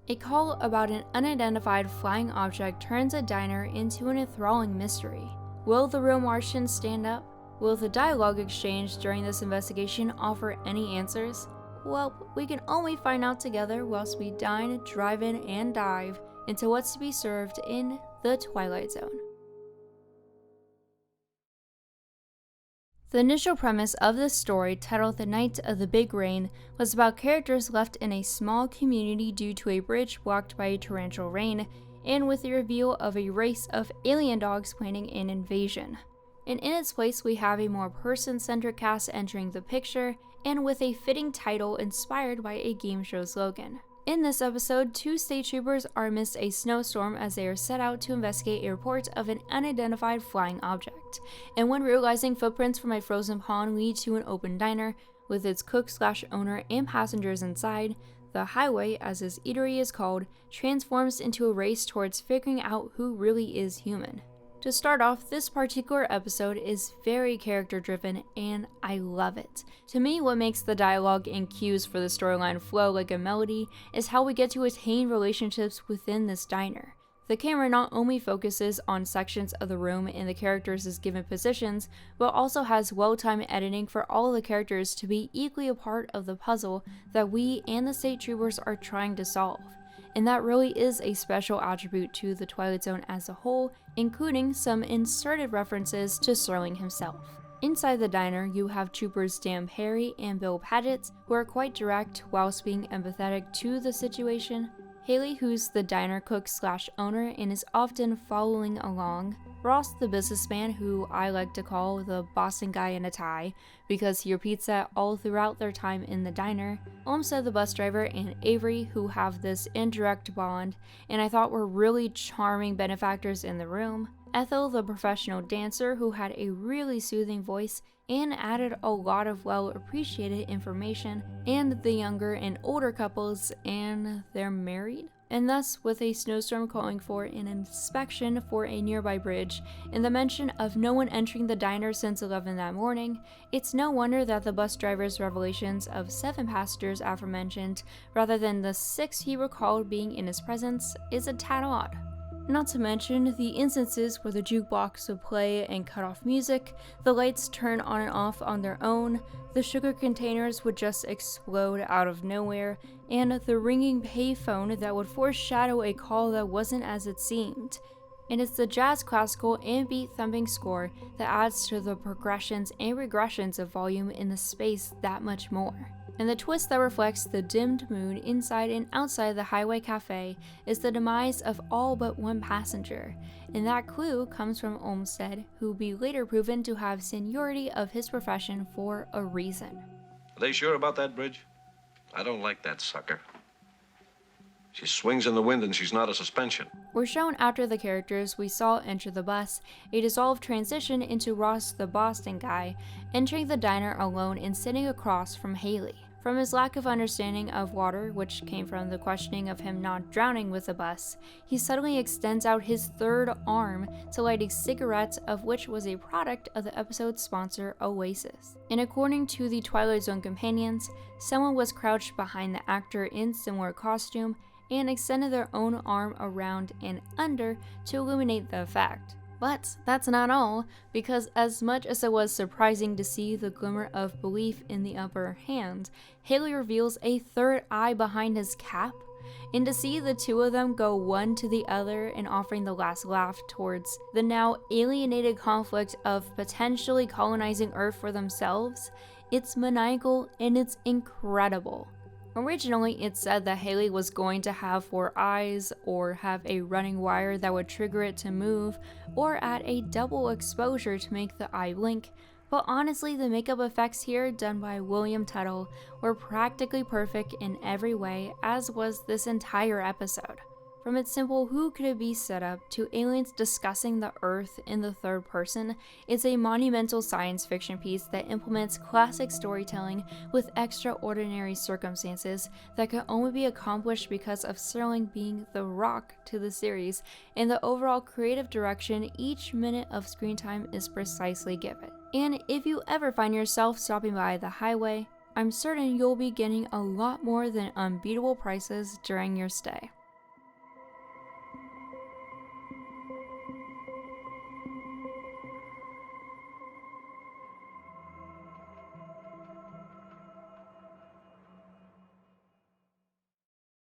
A call about an unidentified flying object turns a diner into an enthralling mystery. Will the Real Martian stand up? Will the dialogue exchange during this investigation offer any answers? Well, we can only find out together whilst we dine, drive in, and dive into what's to be served in The Twilight Zone. The initial premise of this story, titled The Night of the Big Rain, was about characters left in a small community due to a bridge blocked by a torrential rain, and with the reveal of a race of alien dogs planning an invasion. And in its place, we have a more person-centric cast entering the picture, and with a fitting title inspired by a game show slogan. In this episode, two state troopers are amidst a snowstorm as they are set out to investigate a report of an unidentified flying object. And when realizing footprints from a frozen pond lead to an open diner, with its cook/owner and passengers inside, the highway, as this eatery is called, transforms into a race towards figuring out who really is human. To start off, this particular episode is very character driven and I love it. To me, what makes the dialogue and cues for the storyline flow like a melody is how we get to attain relationships within this diner. The camera not only focuses on sections of the room and the characters' given positions, but also has well-timed editing for all of the characters to be equally a part of the puzzle that we and the state troopers are trying to solve. And that really is a special attribute to The Twilight Zone as a whole, including some inserted references to Sterling himself. Inside the diner, you have troopers Dan Perry and Bill Paget, who are quite direct whilst being empathetic to the situation. Haley, who's the diner cook/owner and is often following along. Ross, the businessman, who I like to call the Boston guy in a tie, because he repeats that all throughout their time in the diner. Olmsted, the bus driver, and Avery, who have this indirect bond, and I thought were really charming benefactors in the room. Ethel, the professional dancer, who had a really soothing voice and added a lot of well-appreciated information, and the younger and older couples, and they're married? And thus, with a snowstorm calling for an inspection for a nearby bridge, and the mention of no one entering the diner since 11 that morning, it's no wonder that the bus driver's revelations of 7 passengers aforementioned, rather than the 6 he recalled being in his presence, is a tad odd. Not to mention the instances where the jukebox would play and cut off music, the lights turn on and off on their own, the sugar containers would just explode out of nowhere, and the ringing payphone that would foreshadow a call that wasn't as it seemed. And it's the jazz, classical, and beat-thumping score that adds to the progressions and regressions of volume in the space that much more. And the twist that reflects the dimmed mood inside and outside the Highway Cafe is the demise of all but one passenger, and that clue comes from Olmsted, who will be later proven to have seniority of his profession for a reason. Are they sure about that bridge? I don't like that sucker. She swings in the wind and she's not a suspension. We're shown after the characters we saw enter the bus, a dissolved transition into Ross the Boston guy, entering the diner alone and sitting across from Haley. From his lack of understanding of water, which came from the questioning of him not drowning with the bus, he suddenly extends out his third arm to light a cigarette, of which was a product of the episode's sponsor, Oasis. And according to the Twilight Zone companions, someone was crouched behind the actor in similar costume and extended their own arm around and under to illuminate the effect. But that's not all, because as much as it was surprising to see the glimmer of belief in the upper hand, Haley reveals a third eye behind his cap, and to see the two of them go one to the other and offering the last laugh towards the now alienated conflict of potentially colonizing Earth for themselves, it's maniacal and it's incredible. Originally, it said that Haley was going to have 4 eyes, or have a running wire that would trigger it to move, or add a double exposure to make the eye blink, but honestly, the makeup effects here done by William Tuttle were practically perfect in every way, as was this entire episode. From its simple who could it be setup to aliens discussing the Earth in the third person, it's a monumental science fiction piece that implements classic storytelling with extraordinary circumstances that can only be accomplished because of Sterling being the rock to the series, and the overall creative direction each minute of screen time is precisely given. And if you ever find yourself stopping by the highway, I'm certain you'll be getting a lot more than unbeatable prices during your stay.